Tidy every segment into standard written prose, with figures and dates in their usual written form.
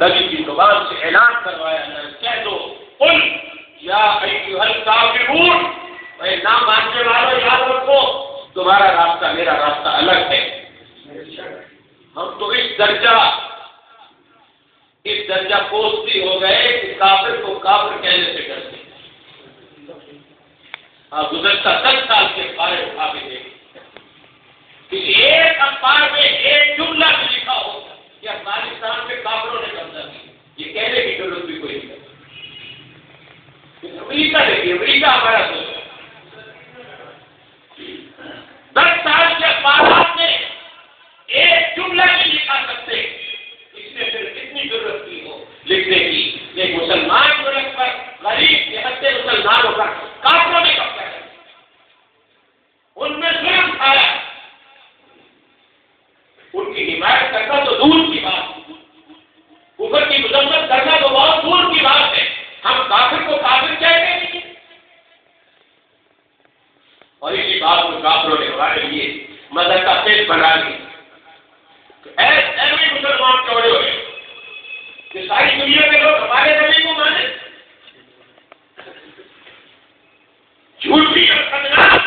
نبی کی زبان سے اعلان کروایا، کہہ دو قل یا ایھا الکافرون، اے نہ ماننے والوں یاد رکھو تمہارا راستہ میرا راستہ الگ ہے۔ ہم تو اس درجہ پوستی ہو گئے کہ کافر کو کافر کہنے سے ڈرتے ہیں۔ گزشتہ 10 سال کے بارے اٹھا کے دیکھیں، کسی ایک اخبار میں ایک جملہ بھی لکھا ہو کہ افغانستان میں کافروں نے قبضہ کیا، یہ کہنے کی ضرورت بھی کوئی نہیں۔ امریکہ دیکھیے، امریکہ ہمارا دوست ہے، 10 سال کے اخبارات میں ایک جملہ نہیں لکھا سکتے، اس نے صرف اتنی ضرورت کی ہو لکھنے کی کہ مسلمان ملک پر غریب نہتے مسلمانوں پر کافروں نے قبضہ کیا، ان میں ظلم کھایا، ان کی حمایت کرنا تو دور کی بات، کفر کی مذمت کرنا تو بہت دور کی بات ہے، ہم کافر کو کافر کہتے ہیں۔ اور اسی بات کو کافروں نے ہمارے لیے مدد کا پیش بنا دی، ایسے مسلمان چوڑے ہوئے کہ ساری دنیا میں لوگ ہمارے نبی کو مانے، جھوٹی اور خطرناک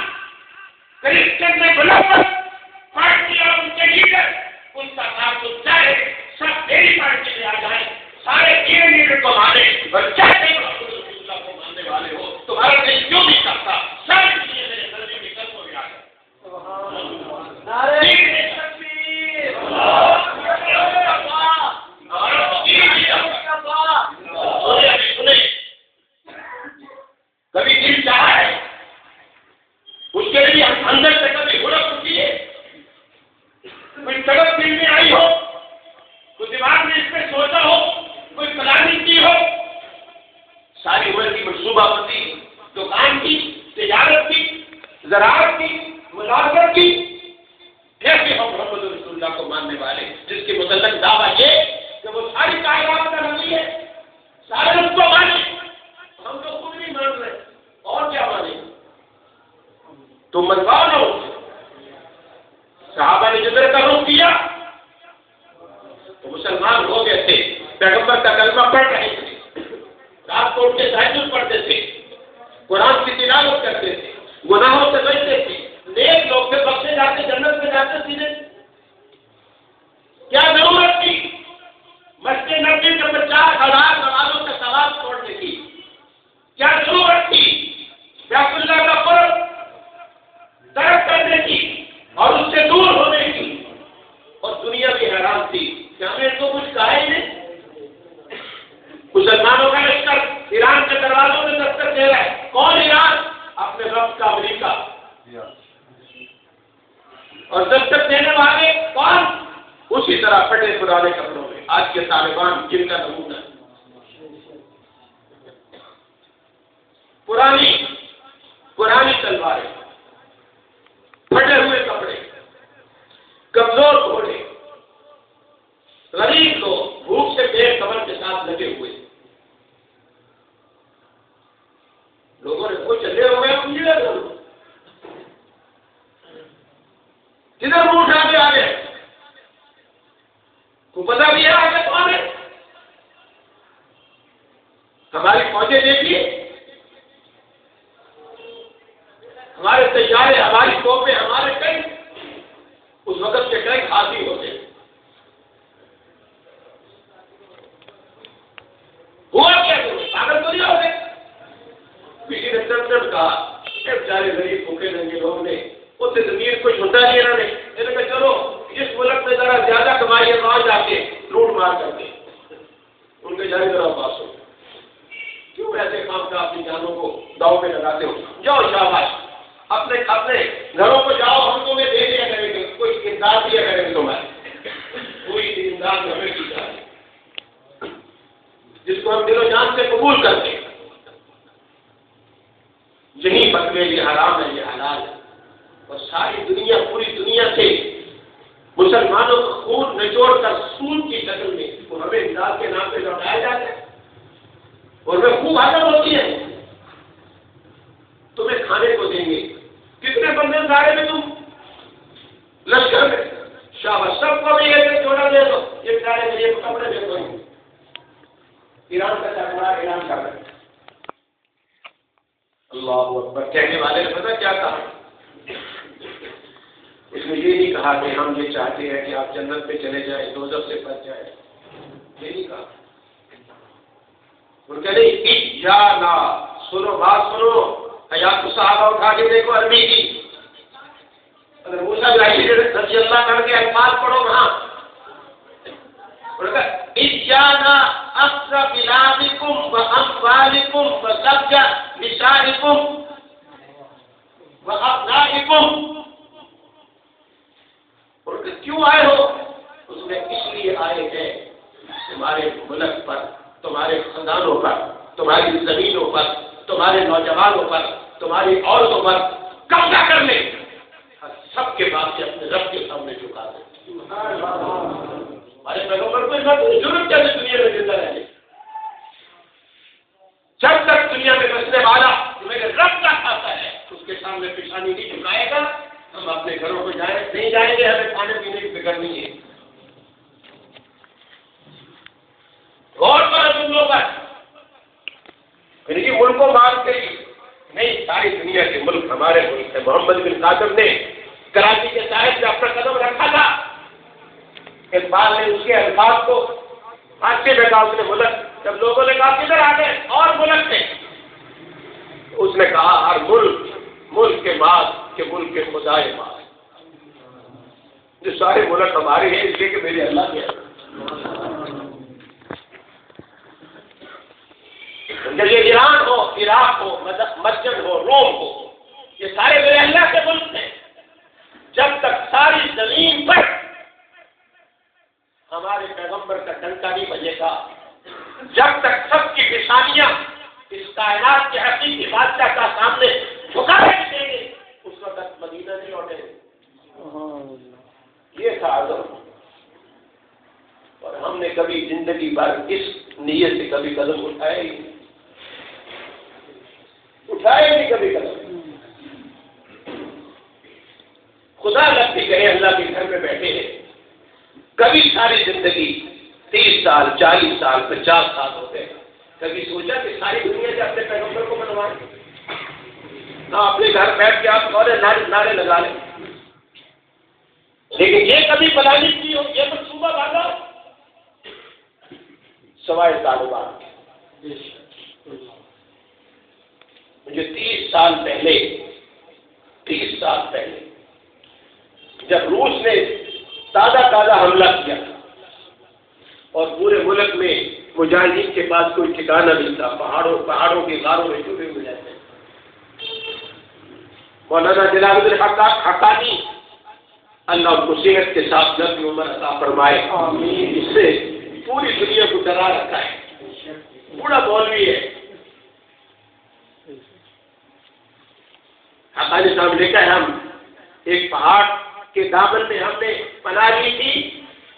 کرسچن میں بلاوٹ پارٹی اور ان کے لیڈر، ان کا کام تو چاہے سب میری پارٹی میں آ جائیں، سارے تیرے لیڈر کو مانے، اور چاہتے محمد رسول اللہ کو ماننے والے ہو، تمہارا دل کیوں نہیں کرتا؟ ساری دنیا میرے درجے میں کم ہو گیا ہے۔ کبھی دل چاہا ہے اس کے لیے ہم اندر سے کبھی ہڑپ چکی ہے، کوئی سبق دل میں آئی ہو، کوئی دماغ میں اس پہ سوچا ہو، کوئی پلاننگ کی ہو؟ ساری عمر کی منصوبہ بندی، دکان کی، تجارت کی، زراعت کی، ملازمت کی، کیسے ہم محمد رسول اللہ کو ماننے والے جس کے متعلق دعویٰ یہ کہ وہ ساری کائنات کا نبی ہے، سارے اس کو مانے، ہم تو خود نہیں مان رہے اور کیا مانیں؟ تو منواؤ نہ اسے۔ صحابہ نے جدر کا رخ کیا تو مسلمان ہو گئے تھے، پیغمبر کا کلمہ پڑھ رہے تھے، رات کو اٹھ کے تہجد پڑھتے تھے، قرآن کی تلاوت کرتے تھے، گناہوں سے بچتے تھے، نیک لوگ سے بخشے جاتے، جنت میں جاتے سیدھے۔ کیا ضرورت تھی مسجد نبوی کے 50,000 نمازوں کا ثواب چھوڑنے کی؟ کیا ضرورت تھی بیت اللہ کا قرب ترک کرنے کی اور اس سے دور ہونے کی؟ اور دنیا بھی حیران تھی کہ ہمیں تو کچھ کہا ہی نہیں۔ مسلمانوں کا لشکر ایران کے دروازوں میں دستک دے رہا ہے، کون ایران؟ اپنے رب کا امریکہ، اور دستک دینے والے کون؟ اسی طرح پھٹے پرانے کپڑوں میں آج کے طالبان، جن کا نمونہ پرانی تلواریں، پھٹے ہوئے کپڑے، کمزور گھوڑے، غریب لوگ بھوک سے بے خبر کے ساتھ لگے ہوئے، لوگوں نے وہ چلے ہو گئے، کدھر منہ اٹھا کے آگے کو پتا بھی ہے آگے کون ہے؟ ہماری فوجیں دیکھیے، ہمارے تیارے، ہماری توپیں، ہمارے ٹینک، اس وقت کے ٹینک ہاتھی ہوتے ہیں۔ ہوا کیا پاگل تو نہیں ہو گئے؟ کسی نے چند کہا بیچارے غریب بھوکے ننگے لوگ نے اسے زمین کو چھوٹا نہیں، انہوں نے کہا چلو اس ملک میں ذرا زیادہ کمائی ہے، وہاں جا کے لوٹ مار کر کے ان کے جانے ذرا پاس ہو، کیوں ایسے کام کا اپنی جانوں کو داؤ پہ لگاتے ہو؟ جاؤ شاباش، اپنے گھروں کو جاؤ، ہم تمہیں دے دیا کریں گے، کوئی امداد دیا کریں گے تمہارے، کوئی امداد ہمیں کی جائے جس کو ہم دل و جان سے قبول کرتے ہیں۔ یہی فتوے، یہ حرام ہے، یہ حلال ہے، اور ساری دنیا، پوری دنیا سے مسلمانوں کا خون نچوڑ کر سود کی شکل میں وہ ہمیں امداد کے نام پہ لوٹایا جاتا ہے، اور وہ خوب حاصل ہوتی ہے۔ تمہیں کھانے کو دیں گے، کتنے بندے سارے میں تم لشکر میں، شاباش، سب کو بھی ایک جوڑا دے دو، یہ بیچارے کے لیے کپڑے دے دو، اکبر کہنے والے نے پتا کیا کہا؟ اس نے یہ نہیں کہا کہ ہم یہ چاہتے ہیں کہ آپ جنت پہ چلے جائیں دوزخ سے بچ جائیں، یہ نہیں کہا. ان کہہ رہے اجانا، سنو بات سنو، حیات صحابہ اٹھا کے دیکھو عربی کی، اگر موسیٰ رضی اللہ عنہ کے الفاظ پڑھو وہاں اجانا اقرب بلادکم و اموالکم و سبج نسائکم و ابنائکم. اور کیوں آئے ہو؟ اس میں اس لیے آئے ہیں تمہارے ملک پر، تمہارے خاندانوں پر، تمہاری زمینوں پر، تمہارے نوجوانوں پر، تمہاری عورتوں پر قبضہ کر لیں، سب کے بعد سے اپنے رب کے سامنے جھکا دیں. ہمارے پیغمبر کو ضرورت کیا ہے دنیا میں زندہ رہنے؟ جب تک دنیا میں بسنے والا میرے رب کا کھاتا ہے اس کے سامنے پیشانی نہیں جھکائے گا. ہم اپنے گھروں کو نہیں جائیں گے، ہمیں کھانے پینے کی فکر نہیں ہے. غور کرو جملوں پر، یعنی ملکوں مان کے نہیں، ساری دنیا کے ملک ہمارے ملک ہے. محمد بن قاسم نے کراچی کے ساحل پہ اپنا قدم رکھا تھا، اقبال نے اس کے الفاظ کو ہاتھ سے بیٹھا. اس نے ملک، جب لوگوں نے کہا کدھر آ گئے اور ملک تھے، اس نے کہا ہر ملک کے مال کے ملک کے خدائے مال. جو سارے ملک ہمارے ہیں اس لیے کہ میرے اللہ کے یہ ایران ہو، عراق ہو، مسجد ہو، روم ہو، یہ سارے میرے اللہ کے ملک ہیں. جب تک ساری زمین پر ہمارے پیغمبر کا ڈنکا نہیں بجے گا، جب تک سب کی نشانیاں اس کائنات کے حقیقی بادشاہ کا سامنے جھکا نہیں دیں گے، اس وقت مدینہ نہیں لوٹے. یہ تھا عزم. اور ہم نے کبھی زندگی بھر اس نیت سے کبھی قدم اٹھائے ہی نہیں کبھی قدم. خدا لگتی کرے اللہ کے گھر میں بیٹھے ہیں، کبھی ساری زندگی 30 سال 40 سال 50 سال ہو گئے، کبھی سوچا کہ ساری دنیا سے اپنے پیغمبر کو بنوائیں؟ نہ اپنے گھر بیٹھ کے آپ اور نعرے لگا لیں. لیکن یہ کبھی پلانی کی ہو، یہ تو صوبہ بھاگا سوائے طالبان. مجھے 30 سال پہلے جب روس نے تازہ حملہ کیا اور پورے ملک میں مجاہدین کے پاس کوئی ٹھکانہ نہیں تھا، پہاڑوں کے غاروں میں چھپے ہوئے رہتے. مولانا جلال الدین حقانی اللہ ان کو صحت کے ساتھ لمبی عمر عطا فرمائے، اس سے پوری دنیا کو ڈرا رکھا ہے. بوڑھا مولوی ہے. حقانی صاحب لکھا ہے ہم ایک پہاڑ کے دامن میں ہم نے پناہ لی تھی،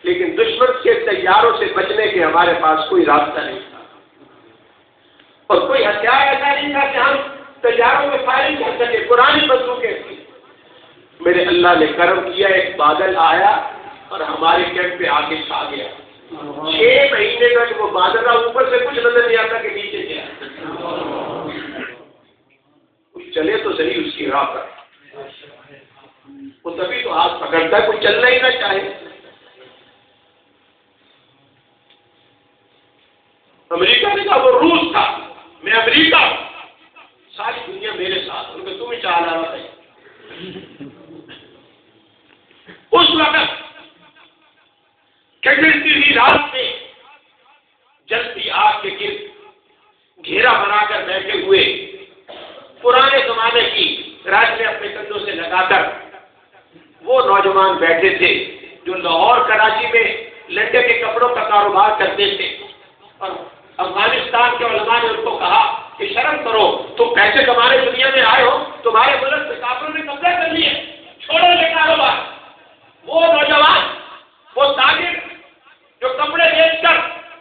لیکن دشمن کے طیاروں سے بچنے کے ہمارے پاس کوئی راستہ نہیں تھا اور کوئی ہتھیار ایسا نہیں تھا کہ ہم طیاروں میں فائرنگ کر سکے. پرانی بندوقیں تھیں. میرے اللہ نے کرم کیا، ایک بادل آیا اور ہمارے کیمپ پہ آ کے چھا گیا. 6 مہینے تک وہ بادل اوپر سے کچھ نظر نہیں آتا کہ نیچے گیا. کچھ چلے تو صحیح اس کی راہ پر، وہ تبھی تو ہاتھ پکڑتا ہے، کوئی چلنا ہی نہ چاہے. امریکہ نے کہا وہ روس تھا، میں امریکہ ہوں، ساری دنیا میرے ساتھ. ان کو تم ہی چاہ رہا ہے. اس وقت گزرتی ہوئی رات میں جلتی آگ کے گرد گھیرا بنا کر بیٹھے ہوئے پرانے زمانے کی رائفلیں اپنے کندھوں سے لگا کر وہ نوجوان بیٹھے تھے جو لاہور کراچی میں لنڈے کے کپڑوں کا کاروبار کرتے تھے. اور افغانستان کے علماء نے ان کو کہا کہ شرم کرو، تم پیسے کمانے دنیا میں آئے ہو، تمہارے ملک سے کافروں نے قبضہ کر لیا، چھوڑو یہ کاروبار. وہ نوجوان، وہ تاجر جو کپڑے بیچ کر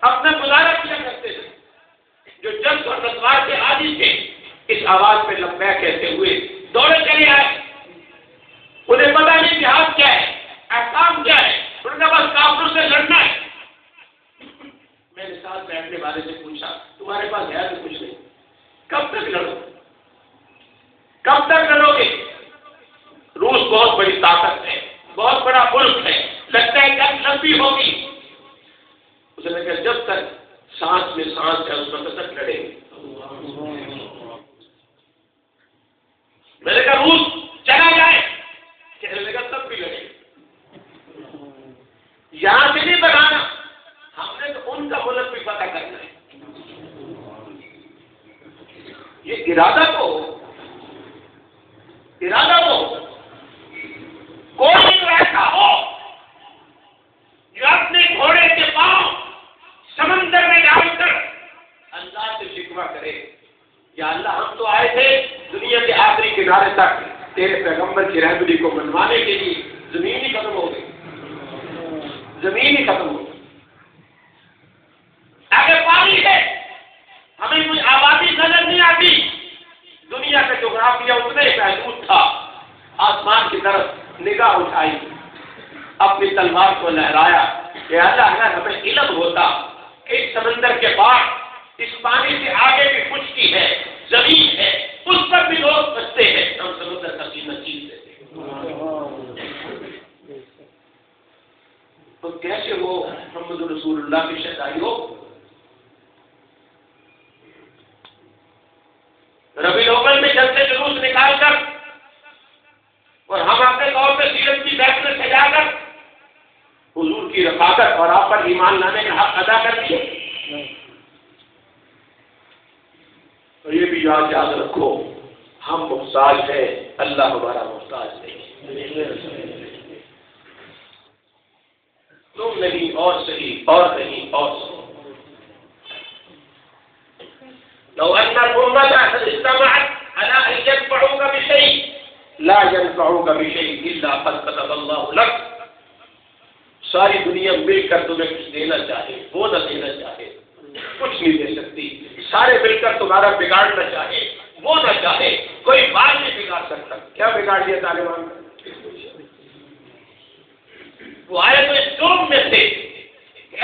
اپنا گزارا کیا کرتے تھے، جو جنگ اور تلوار کے عادی تھے، اس آواز پہ لبیک کہتے ہوئے دوڑے چلے آئے. انہیں پتا نہیں جہاد کیا ہے، احکام کیا ہے، ان کا بس کافروں سے لڑنا ہے. میں نے ساتھ بیٹھنے والے سے پوچھا تمہارے پاس ہے تو کچھ نہیں، کب تک لڑو؟ بہت بڑی طاقت ہے، بہت بڑا ملک ہے، لگتا ہے جنگ لمبی ہوگی. اس نے کہا جب تک سانس میں سانس ہے اس وقت تک لڑیں گے. میں نے کہا روس چلا جائے، کہنے لگا تب بھی لڑیں گے. یہاں سے نہیں بنانا، ہم نے تو ان کا ملک بھی پتہ کرنا ہے. یہ ارادہ تو کوئی تو ایسا ہو جو اپنے گھوڑے کے پاؤں سمندر میں ڈال کر اللہ سے شکوہ کرے، یا اللہ ہم تو آئے تھے دنیا کے آخری کنارے تک تیرے پیغمبر کی رہبری کو منوانے کے لیے، زمین ہی ختم ہو گئی، زمین ہی ختم ہو گئی. آگے پانی ہے، ہمیں کوئی آبادی نظر نہیں آتی. دنیا کا جغرافیہ اتنا ہی محدود تھا. آسمان کی طرف نگاہ اٹھائی، اپنی تلوار کو لہرایا کہ اللہ اگر ہمیں علم ہوتا کہ اس سمندر کے بعد اس پانی سے آگے بھی خشکی ہے، زمین ہے، اس پر بھی لوگ بستے ہیں، ہم سمندر کا قیمت چیز دیتے. تو کیسے وہ محمد رسول اللہ کی شہدائی ہو؟ ربیع الاول میں جب سے جلوس نکال کر اور ہم اپنے طور پہ سیرت کی محفل میں سجا کر حضور کی رفاقت اور آپ پر ایمان لانے کا حق ادا کر دیے. تو یہ بھی یاد رکھو، ہم محتاج ہیں، اللہ ہمارا محتاج نہیں. تم نہیں اور صحیح، اور نہیں اور صحیح. لو ان الامه اجتمعت على ان ينفعوك بشيء لا ينفعوك بشيء الا قد كتب الله لك. ساری دنیا مل کر تمہیں کچھ دینا چاہے، وہ نہ دینا چاہے، کچھ نہیں دے سکتی. سارے مل کر تمہارا بگاڑنا چاہے، وہ نہ چاہے، کوئی بات نہیں بگاڑ سکتا. کیا بگاڑ دیا طالبان نے؟ وہ آئے تو اس جرم میں تھے،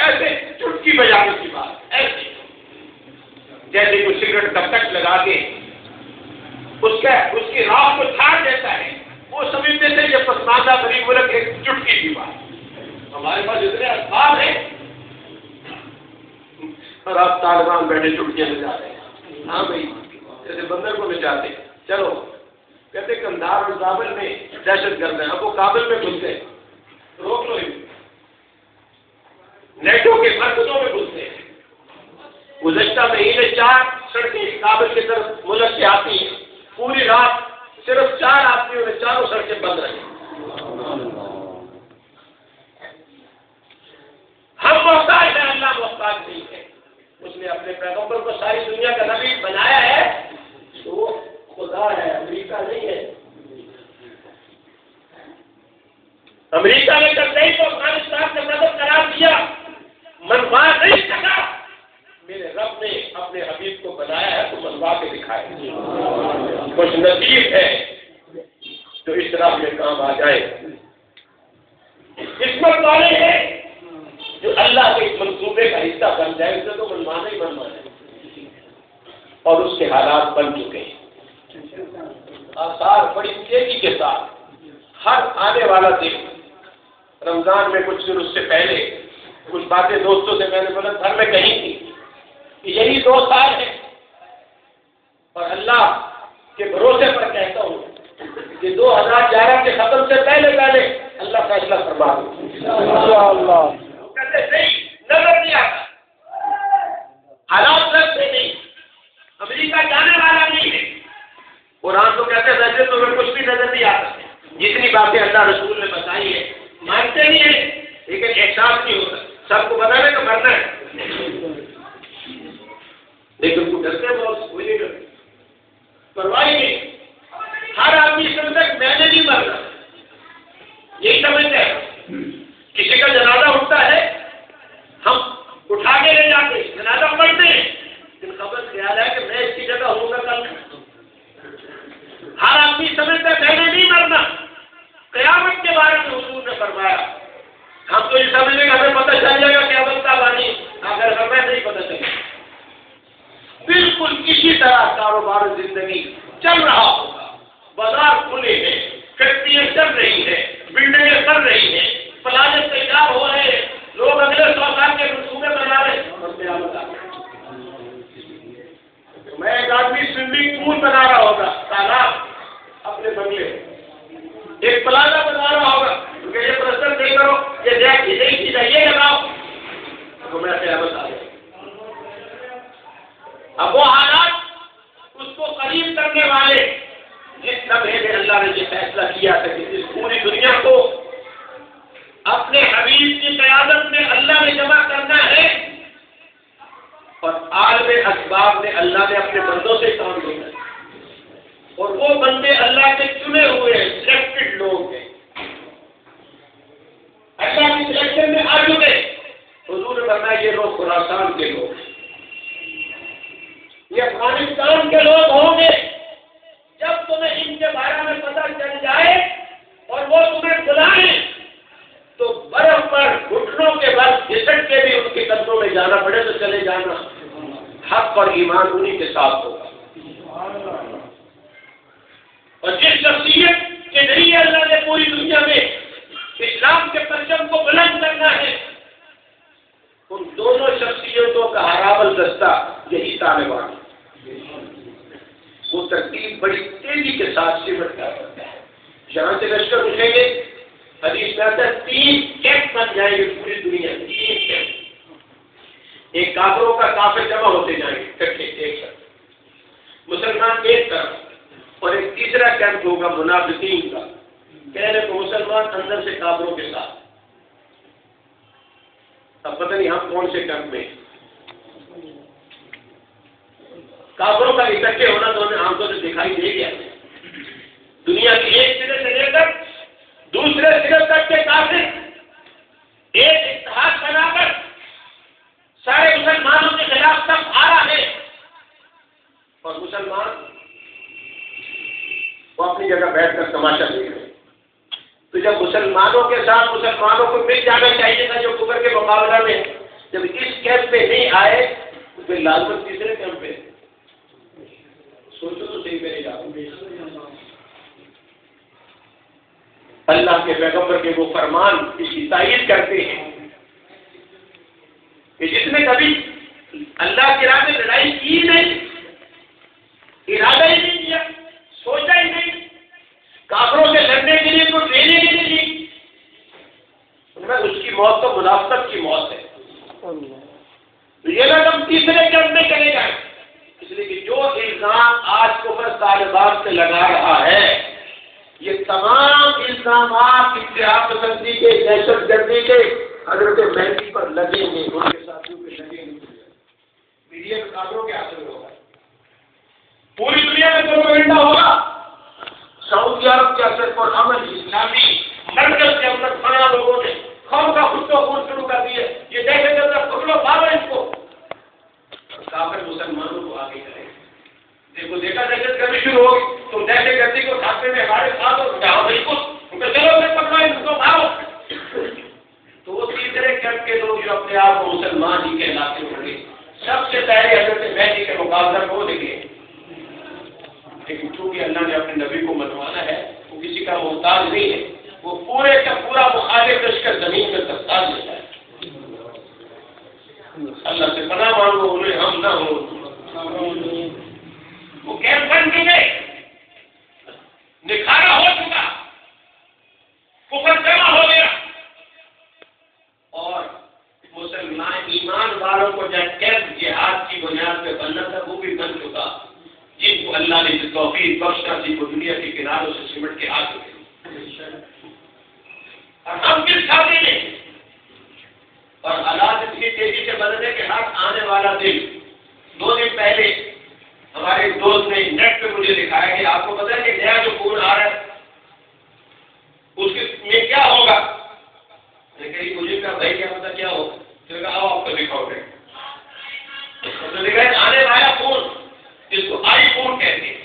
ایسے چٹکی بجانے کی بات، ایسے جیسے کوئی سگریٹ کا کٹ لگا کے اس کی راہ کو چھاڑ دیتا ہے. وہ سمجھتے تھے یہ پسماندہ غریب ملک ایک چٹکی کی بات. ہمارے پاس اتنے اسباب ہیں اور آپ طالبان بیٹھے چٹکیاں بجا رہے ہیں. ہاں بھائی، جیسے بندر کو بچاتے، چلو کہتے کندھار اور کابل میں دہشت گرد ہیں، اب وہ کابل میں گھس گئے، روک لو. نیٹو کے مرکزوں میں گھس گئے. گزشتہ مہینے 4 سڑکیں کابل کی طرف ملک سے آتی ہیں، پوری رات صرف 4 آدمیوں نے 4 سڑکیں بند رہی. ہم محتاج ہیں، اللہ محتاج نہیں ہے. اس نے اپنے پیغمبر کو ساری دنیا کا نبی بنایا ہے تو وہ خدا ہے، امریکہ نہیں ہے. امریکہ نے کئی کو افغانستان کا مدد قرار دیا، منوا نہیں سکا. میرے رب نے اپنے حبیب کو بنایا ہے تو منوا کے دکھائے. کچھ نصیب ہے جو اس طرح میں کام آ جائے. قسمت والے ہیں جو اللہ کے منصوبے کا حصہ بن جائے. اسے تو منوانا ہی منوانا ہے اور اس کے حالات بن چکے ہیں. آثار بڑی تیزی کے ساتھ ہر آنے والا دن. رمضان میں کچھ دن اس سے پہلے کچھ باتیں دوستوں سے میں نے بولا گھر میں کہی تھی کہ یہی 2 سال ہے اور اللہ کے بھروسے پر کہتا ہوں کہ 2011 کے ختم سے پہلے اللہ فیصلہ فرما دے. کہتے نہیں، نظر نہیں آتا، حالات سے نہیں، امریکہ جانے والا نہیں ہے. قرآن تو کہتے ویسے تو ہمیں کچھ بھی نظر نہیں آتا. جتنی باتیں اللہ رسول نے بتائی ہے مانتے نہیں ہیں، لیکن احساس نہیں ہوتا. سب کو بتانا تو کرنا ہے، لیکن تو ڈرتے بہت کوئی نہیں ڈرتے، پرواہ نہیں. ہر آدمی سمجھتا ہے میں نے نہیں مرنا، یہی سمجھتے ہیں. کسی کا جنازہ اٹھتا ہے ہم اٹھا کے لے جاتے جنازہ پڑھتے ہیں، لیکن خبر خیال ہے کہ میں اس کی جگہ ہوں گا کل. ہر آدمی سمجھتا ہے میں نے نہیں مرنا. قیامت کے بارے میں حضور نے فرمایا ہم تو یہ سمجھیں کہ ہمیں پتہ چل جائے گا قیامت کا بانی، اگر ہمیں نہیں پتہ چلے. بالکل اسی طرح کاروبار زندگی چل رہا ہوگا، بازار کھلے ہیں، فیکٹریاں چل رہی ہیں، بلڈنگیں چل رہی ہیں، پلازے تیار ہو رہے ہیں، لوگ اگلے 100 سال کے منصوبے بنا رہے ہیں. میں ایک آدمی سوئمنگ پول بنا رہا ہوگا، تالاب اپنے بنگلے، ایک پلازا بنا رہا ہوگا، کیونکہ یہ پرسر نہیں کرو، یہ یہ لگاؤ، تو میں قیامت آ گیا. اب وہ حالات اس کو قریب کرنے والے جس لمحے میں اللہ نے یہ فیصلہ کیا تھا کہ اس پوری دنیا کو اپنے حبیب کی قیادت میں اللہ نے جمع کرنا ہے، اور عالم اسباب میں اللہ نے اپنے بندوں سے کام لینا ہے، اور وہ بندے اللہ کے چنے ہوئے سلیکٹڈ لوگ ہیں، اللہ کی سلیکشن میں آ چکے. حضور نے فرمایا یہ لوگ خراسان کے لوگ، یہ افغانستان کے لوگ ہوں گے. جب تمہیں ان کے بارے میں پتہ چل جائے اور وہ تمہیں بلائیں تو برف پر گھٹنوں کے بل گھسٹ کے بھی ان کے قدموں میں جانا پڑے تو چلے جانا. حق اور ایمان انہی کے ساتھ ہوگا. اور جس شخصیت کے ذریعے اللہ نے پوری دنیا میں اسلام کے پرچم کو بلند کرنا ہے، ان دونوں شخصیتوں کا حرابل دستہ یہی طالبان. وہ ترتیب بڑی تیزی کے ساتھ سمٹ کر کرتا ہے. جہاں سے لشکر اٹھیں گے، حدیث میں آتا ہے 3 کیمپ بن جائیں گے پوری دنیا میں. 3 کیمپ، ایک کافروں کا کافر جمع ہوتے جائیں گے اکٹھے ایک ساتھ، مسلمان ایک طرف، اور ایک تیسرا کیمپ ہوگا منافقین کا، کہنے کو مسلمان اندر سے کافروں کے ساتھ. اب پتہ نہیں ہم کون سے کیمپ میں. کافروں کا اکٹھے ہونا تو ہمیں عام طور سے دکھائی دے گیا. دنیا کے ایک سرے سے لے کر دوسرے سرے تک کے کافر ایک اتحاد بنا کر سارے مسلمانوں کے خلاف سب آ رہا ہے، اور مسلمان وہ اپنی جگہ بیٹھ کر تماشا دیکھ رہے. تو جب مسلمانوں کے ساتھ مسلمانوں کو مل جانا چاہیے تھا جو کفر کے مقابلہ میں، جب اس کیمپ پہ نہیں آئے تو پھر لازمت تیسرے کیمپ پہ. سوچو تو صحیح میرے جاؤ. اللہ کے پیغمبر کے وہ فرمان اس کی تائید کرتے ہیں کہ جس نے کبھی اللہ کے راہ میں لڑائی کی نہیں، ارادہ ہی نہیں کیا، سوچا ہی نہیں، کافروں سے لڑنے کے لیے کوئی ٹریننگ ہی نہیں دی، اس کی موت تو منافقت کی موت ہے. تو یہ لوگ ہم تیسرے کیمپ میں چلے جائیں. اس لیے کہ جو الزام آج کفر طالبان سے لگا رہا ہے، یہ تمام الزامات اتحاد پسندی کے، دہشت گردی کے حضرت مہدی پر لگیں گے، ان کے ساتھیوں پہ لگیں گے. میڈیا کے کافروں کے حاصل ہوگا، پوری دنیا میں پروپیگنڈا ہوگا. سعودی عرب کے اثر پر عمل اسلامی مرکز کے اندر 15 لوگوں نے قوم کا خود کو خود شروع کر دیا. یہ دہشت گرد پکڑو مارو اس کو. کافر مسلمانوں کو آگے کریں. دیکھو دیکھا دہشت گردی شروع ہوگی، تم دہشت گردی کو کھاتے میں ہمارے ساتھ ہو جاؤ. بالکل چلو پھر پکڑو ان کو مارو. تو وہ تیسرے کیمپ کے لوگ جو اپنے آپ کو مسلمان ہی کہلاتے ہوں گے، سب سے پہلے حضرت مہدی کے مقابلہ کو دیکھیں. لیکن چونکہ اللہ نے اپنے نبی کو منوانا ہے، وہ کسی کا محتاج نہیں ہے، وہ پورے کا پورا مخالف لشکر زمین میں دستار لیتا ہے. اللہ سے پناہ مانگو انہیں ہم نہ ہوں. وہ کیمپ بن چکے، نکھارا ہو چکا، کفر جمع ہو گیا، اور مسلمان ایمان والوں کو جب کیمپ جہاد کی بنیاد پہ بننا تھا وہ بھی بن چکا، جن کو اللہ نے توفیق بخشا تھی وہ دنیا کے کناروں سے سمٹ کے آ چکے. اور ہم کس کھاتے میں، اور حالات اتنی تیزی سے بدلنے کے ساتھ آنے والا دن. 2 دن پہلے ہمارے ایک دوست نے نیٹ پہ مجھے دکھایا کہ آپ کو پتا ہے کہ نیا جو فون آ رہا ہے اس میں کیا ہوگا. میں نے کہا مجھے کہا بھائی کیا پتا کیا ہوگا. میں نے کہا آؤ آپ کو دکھاؤ گے. میں نے کہا آنے والا فون جس کو آئی فون کہتے ہیں،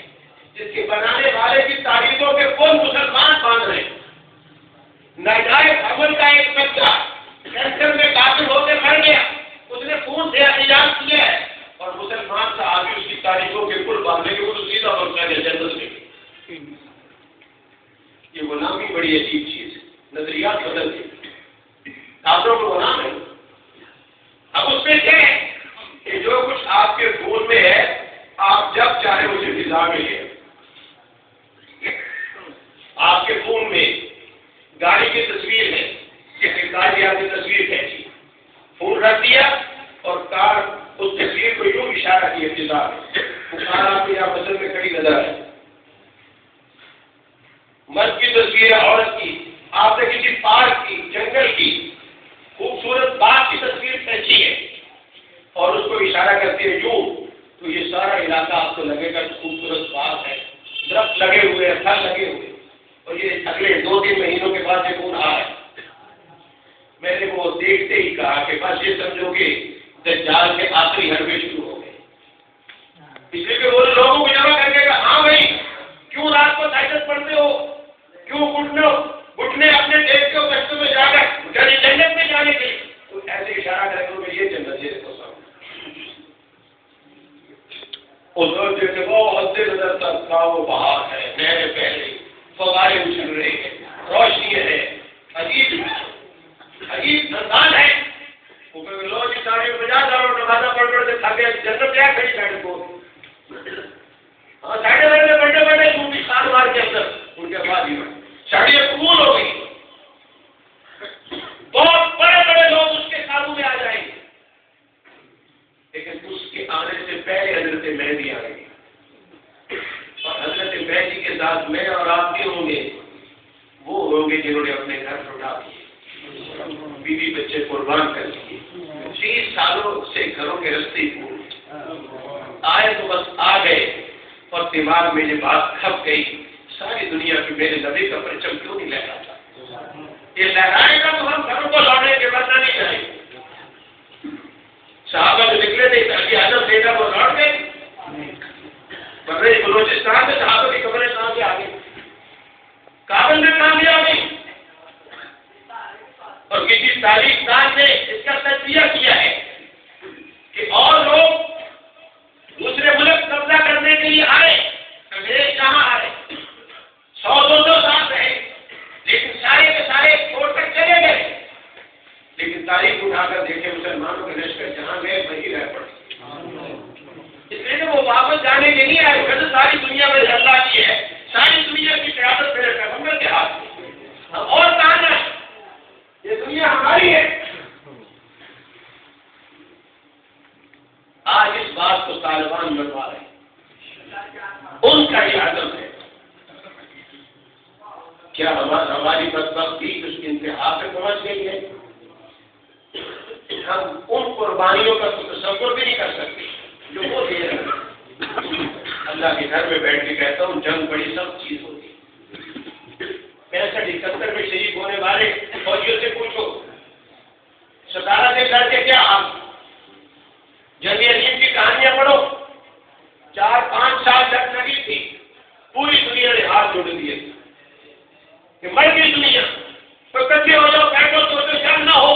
جس کے بنانے والے کی تاریخوں کے کون مسلمان باندھ رہے ہیں. ناجائز حمل کا ایک بچہ کینسر میں کافر ہوتے مر گیا، اس نے خون سے احتجاج کیا ہے، اور مسلمان صحابی اس کی تاریخوں کے پل باندھنے کے وہ سیدھا بچہ ہے جنت میں. یہ غلامی بڑی عجیب چیز ہے، نظریات بدل گئے، کافروں کو غلام ہے۔ اب اس میں کیا ہے کہ جو کچھ آپ کے فون میں ہے آپ جب چاہیں اسے فضا میں لے، آپ کے فون میں گاڑی کی تصویر ہے، کسی کار کی آپ نے تصویر کھینچی، فون رکھ دیا اور کار اس تصویر کو یوں اشارہ کیا فضا میں، وہ کار آپ کو یہاں بسر میں کھڑی نظر آئے۔ مرد کی تصویر ہے، عورت کی، آپ نے کسی پارک کی، جنگل کی، خوبصورت باغ کی تصویر کھینچی ہے اور اس کو اشارہ کرتے ہیں یوں، تو یہ سارا علاقہ آپ کو لگے گا خوبصورت باغ ہے، درخت لگے ہوئے ہیں، پھل لگے ہوئے، اور یہ اگلے 2-3 مہینوں کے بعد یہ فون آ رہا ہے۔ میں نے وہ دیکھتے ہی کہا کہ بس یہ سمجھو کہ دجال کے آخری حربے شروع ہو گئے، اس لیے کہ وہ لوگوں کو جمع کر کے کہا ہاں بھائی کیوں رات کو تہجد پڑھتے ہو، کیوں گھٹنے اپنے دیکھتے ہو کشتوں میں جا کر جنت میں جانے کے لیے، تو ایسے اشارہ کریں گے یہ جنت ہے تو سب اور جیسے وہ حد نظر تک کا وہ بہار ہے، نہریں پہلے فوارے اچھل رہے ہیں، روشنی ہے، عجیب انداز ہے، لوگ سارے 50,000 نمازہ پڑھ کے تھک گئے، جنت کیا کھڑی سائڈ کو، ہاں سائڈے بڑے چھوٹی سال مار کے اندر ان کے بعد ہی شادیاں قبول ہو گئی، بہت بڑے لوگ اس کے قابو میں آ جائیں گے، لیکن اس کے آنے سے پہلے حضرت مہدی آئیں گے، اور حضرت مہدی کے ساتھ میں اور آپ بھی ہوں گے، وہ ہوں گے جنہوں نے اپنے گھر لوٹا دیے، بیوی بچے قربان کر دیے، 30 سالوں سے گھروں کے رستے پورے آئے تو بس آ گئے، اور دماغ میں یہ بات کھپ گئی ساری دنیا کی میرے نبی کا پرچم کیوں نہیں لہراتا، یہ لہرائے گا تو ہم گھروں کو لوٹنے کے بعد نہیں جائیں گے۔ صحابہ جو نکلے تھے ابھی حضرت بیٹا وہ لوٹ گئے، بغیر بلوچستان میں صحابہ کی خبریں کہاں سے آ گئی، کابل میں کہاں سے آ گئی، اور کسی تاریخ دان نے اس کا تجزیہ کیا ہے کہ اور لوگ دوسرے ملک قبضہ کرنے کے لیے آئے، انگریز کہاں آئے، 100-200 سال رہے، لیکن سارے کے سارے چھوڑ کر چلے گئے، لیکن تاریخ اٹھا کر دیکھے مسلمانوں کے لشکر جہاں گئے وہیں رہ پڑے، اس لیے کہ وہ واپس جانے کے نہیں آئے، پھر ساری دنیا میں اللہ کی ہے، ساری دنیا کی قیادت میرے پیغمبر کے ہاتھ میں، ہم اور کہاں جائیں، یہ دنیا ہماری ہے۔ آج اس بات کو طالبان منوا رہے ہیں، ان کا یہ عزم ہے، کیا ہماری بدبختی اس کی انتہا پہ پہنچ گئی ہے، ہم ان قربانیوں کا تصور بھی نہیں کر سکتے جو وہ دے رہے ہیں۔ اللہ کے گھر میں بیٹھ کے کہتا ہوں جنگ بڑی سخت چیز ہوتی ہے، 65-71 میں شہید ہونے والے فوجیوں سے پوچھو 17 سے لڑ کے کیا حال، جنگ عظیم کی کہانیاں پڑھو، 4-5 سال تک لگی تھی، پوری دنیا نے ہاتھ جوڑ دیے کہ مر گئی دنیا، تو کٹھے ہو جاؤ، بیٹھو تو جنگ نہ ہو،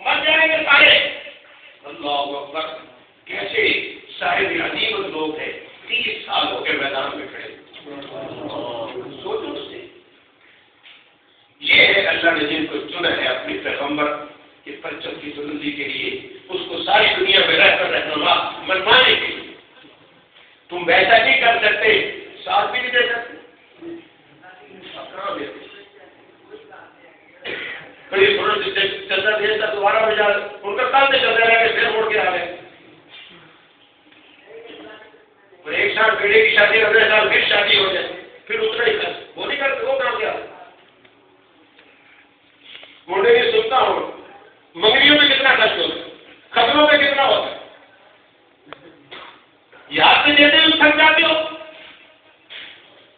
مر جائیں گے سارے۔ اللہ اکبر، کیسے صاحب عظیم لوگ ہیں، 30 سال ہو کے میدان میں کھڑے، سوچو اس سے، یہ ہے اللہ نے جن کو چنا ہے اپنی پیغمبر کے پرچم کی بلندی کے لیے، اس کو ساری دنیا میں رہ کر رہنما منوانے کے لیے۔ تم ویسا نہیں کر سکتے، ساتھ بھی نہیں دے سکتے، بڑی چلتا دیر تک دوبارہ بجا ان کا کل سے چلتا رہا کہ پھر مڑ کے آ گئے، ایک سال بیٹے کی شادی اگلے سال پھر شادی ہو جائے، پھر اتنا ہی کر وہ نہیں کرتے، وہ کام کیا منڈے کی سنتا ہوں، منگنیوں میں کتنا خرچ ہوتا ہے، خبروں میں کتنا ہوتا ہے، یاد سے دیتے ہوئے تھک جاتے ہو۔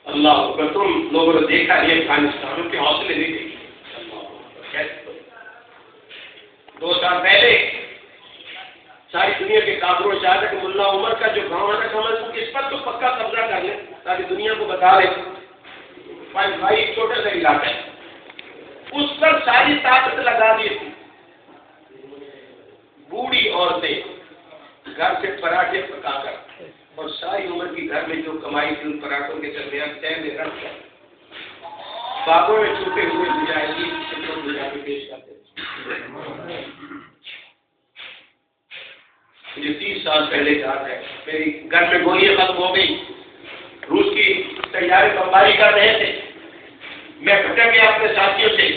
اللہ اکبر، تم لوگوں نے دیکھا یہ افغانستان کے حوصلے نہیں دیکھے، 2 سال پہلے ساری دنیا کے کافروں چاہتے کہ ملا عمر کا جو گاؤں ہے سمجھ اس پر تو پکا قبضہ کر لیں تاکہ دنیا کو بتا دیں، بھائی چھوٹا سا علاقہ ہے، اس پر ساری طاقت لگا دی تھی، بوڑھی عورتیں گھر سے پراٹھے پکا کر اور ساری عمر کی گھر میں جو کمائی تھی ان پراٹھوں کے درمیان تہ میں رکھ کر باغوں میں چھوٹے ہوئے مجاہدین دنیا میں پیش کرتے ہیں. مجھے 30 سال پہلے یاد ہے، میری گھر میں گولیاں ختم ہو گئی، روس کی طیارے بمباری کر رہے تھے. میں بھٹک گیا اپنے ساتھیوں سے،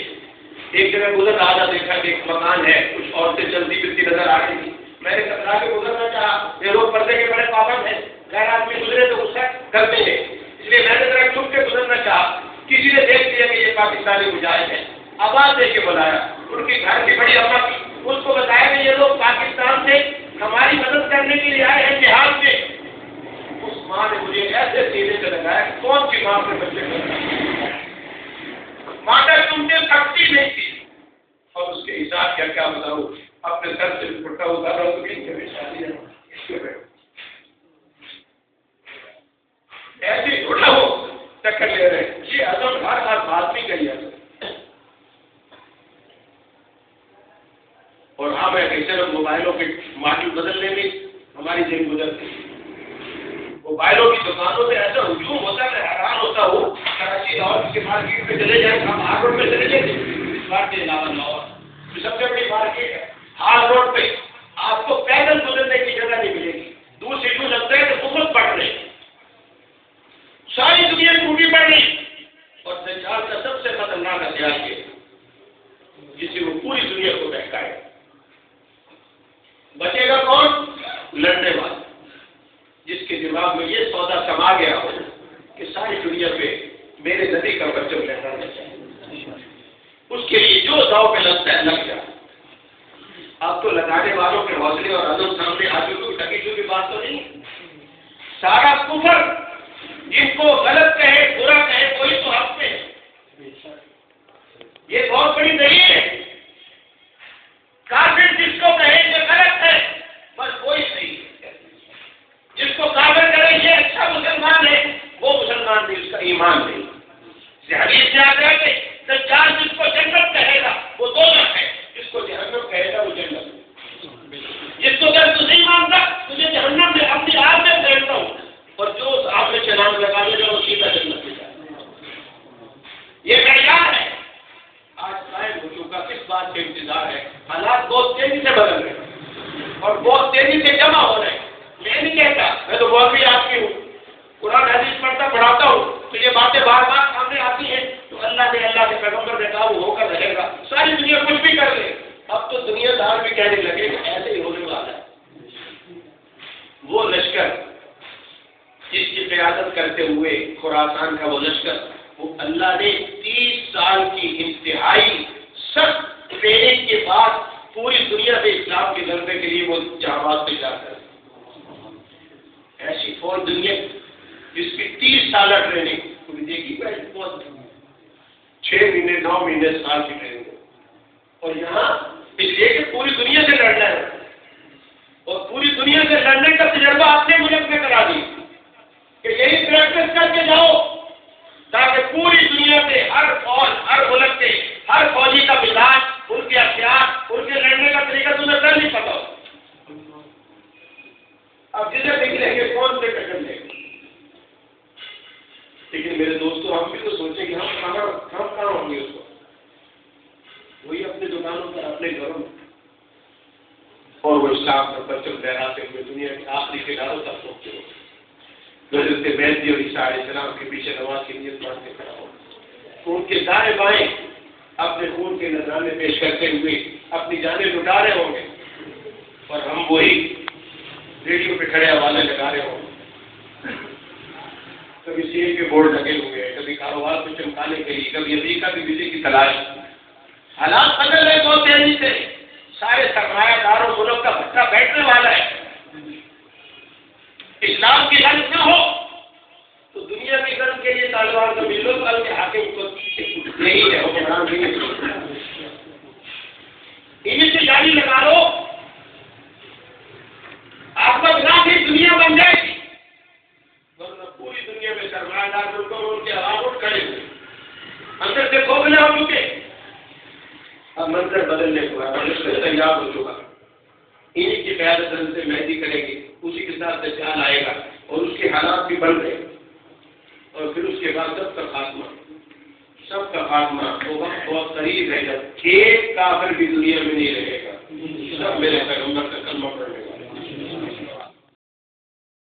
ایک جگہ گزر رہا تھا، دیکھا کہ ایک مکان ہے، کچھ عورتیں چلتی پھرتی نظر آ رہی تھی. میں نے کترا کے گزرنا چاہا، یہ لوگ پردے کے بڑے پابند ہیں، غیر آدمی گزرے تو غصہ کرتے ہیں، اس لیے میں نے ذرا چھپ کے گزرنا چاہا. کسی نے دیکھ لیا کہ یہ پاکستانی مجاہد ہے، آواز دے کے بلایا. ان کے گھر کی بڑی اماں کی، اس کو بتایا کہ یہ لوگ پاکستان سے ہماری مدد کرنے کے لیے آئے ہیں جہاد میں. اس ماں نے مجھے ایسے سینے سے لگایا، کون سی ماں اپنے بچے کو ماں تمہیں سختی نہیں تھی. اور اس کے حساب کیا کیا بتاؤ، اپنے سر سے دوپٹہ اتارا تو کہیں شادی ایسی تھوڑا ہو ٹکر لے رہے. یہ عزم ہر آدمی کا ہی عزم. اور ہاں میں صرف موبائلوں کے ماڈل بدلنے میں ہماری جیل گزرتی. موبائلوں کی دکانوں سے ایسا ہجوم ہوتا ہے، میں حیران ہوتا ہوں. کراچی لاہور کے مارکیٹ میں چلے جائیں، ہم ہار روڈ میں چلے جائیں، اس بار کے علاوہ لاہور جو سب سے بڑی مارکیٹ ہے، ہار روڈ پہ آپ کو پیدل گزرنے کی جگہ نہیں ملے گی. دور سے یوں لگتا ہے کہ بہت پڑ رہے، ساری دنیا ٹوٹی پڑ رہی. اور دجال کا سب سے خطرناک ہتھیار یہ جسے وہ پوری دنیا کو بہکائے. بچے گا کون؟ لڑنے والا، جس کے دماغ میں یہ سودا سما گیا ہو کہ ساری دنیا پہ میرے نبی کا پرچم لہرانا چاہیے. اس کے لیے جو داؤ پہ لگتا ہے لگ جائے. اب تو لگانے والوں کے حوصلے اور عزم سامنے آ چکی، ٹکی چکی بات تو نہیں. سارا کفر جن کو غلط کہے، برا کہے، کوئی تو حق میں ہے. یہ بہت بڑی دلیل ہے. کافر جس کو کہے یہ غلط ہے، بس وہی صحیح ہے. جس کو کافر کرے یہ اچھا مسلمان ہے، وہ مسلمان نہیں، اس کا ایمان نہیں. حدیث سے آتا ہے کہ دجال جس کو جنت کہے گا وہ دوزخ ہے، جس کو جہنم کہے گا وہ جنت ہے. جس کو اگر تو نہیں مانتا تجھے جہنم میں اپنی آپ میں پھیرتا ہوں، اور جو اس آپ میں چلان لگا لے گا وہ سیدھا جنت میں جائے گا. یہ معیار ہے. آج قائم ہو چکا، کس بات کا انتظار ہے؟ حالات بہت تیزی سے بدل رہے ہیں اور بہت تیزی سے جمع ہو رہے ہیں. میں نہیں کہتا، میں تو بہت بھی آپ کی ہوں، قرآن حدیث پڑھاتا ہوں تو یہ باتیں بار بار سامنے آتی ہیں. تو اللہ کے پیغمبر نے کہا وہ ہو کر رہے گا. ساری دنیا کچھ بھی کر لے، اب تو دنیا دار بھی کہنے لگے کہ ایسے ہی ہونے والا ہے. وہ لشکر جس کی قیادت کرتے ہوئے خراسان کا وہ لشکر، وہ اللہ نے 30 سال کی انتہائی سخت ٹریننگ کے بعد پوری دنیا سے اسلام کے غلبے کے لیے وہ جہاد پہ جا کر ایسی فوج دنیا جس کی 30 سالہ ٹریننگ تم دیکھی بہت 6 مہینے 9 مہینے سال کی ٹریننگ. اور یہاں اس لیے کہ پوری دنیا سے لڑنا ہے، اور پوری دنیا سے لڑنے کا تجربہ اپنے ملک میں کرا دی کہ یہی پریکٹس کر کے جاؤ تاکہ پوری دنیا سے ہر فوج، ہر ملک سے ہر فوجی کا مزاج، ان کے ہتھیار، ان کے لڑنے کا طریقہ تمہیں کر نہیں پتا ہو. اب جسے نکلیں گے کون سے ٹکر لیں گے. لیکن میرے دوستوں ہم بھی تو سوچیں کہ ہم کہاں ہوں گے اس کو، وہی اپنی دکانوں پر، اپنے گھروں میں، اور وہ اسلام کا پرچم لہراتے ہوئے دنیا کے آخری کناروں تک پہنچے ہو. حضرت مہدی اور عیسیٰ علیہ السلام کے پیچھے نماز کی نیت باندھ کے کھڑا ہو، ان کے دائیں بائیں اپنے خون کے نذرانے پیش کرتے ہوئے اپنی جانیں لٹا رہے ہوں گے، اور ہم وہی ریڈیو پہ کھڑے حوالے لگا رہے ہوں. کبھی سیل کے بورڈ لگے ہوئے، کبھی کاروبار کو چمکانے کے لیے، کبھی امریکہ کی ویزے کی تلاش. حالات بدل رہے بہت تیزی سے. سارے سرمایہ داروں ملک کا بھٹا بیٹھنے والا ہے. اسلام کی غرض نہ ہو تو دنیا کی غرض کے لیے طالبان کو مل لو، کل کے حاکم کو یہی ہے حکمران نہیں ہے. انہیں سے جاری لگا لو، آپ کا بنا بھی دنیا بن جائے گی. ورنہ پوری دنیا میں سرمایہ دار ملکوں ان کے آواز اٹھ کھڑے ہوئے، اندر سے کھوکھلے ہو چکے. اب منظر بدلنے کو ہے، تیار ہو چکا. انہیں کی قیادت حضرت مہدی کرے گی، اسی کے ساتھ دجال آئے گا، اور اس کے حالات بھی بن رہے، اور پھر اس کے بعد سب کا خاتمہ. سب کا خاتمہ وہ وقت بہت قریب ہے جب ایک کافر بھی دنیا میں نہیں رہے گا، سب میرے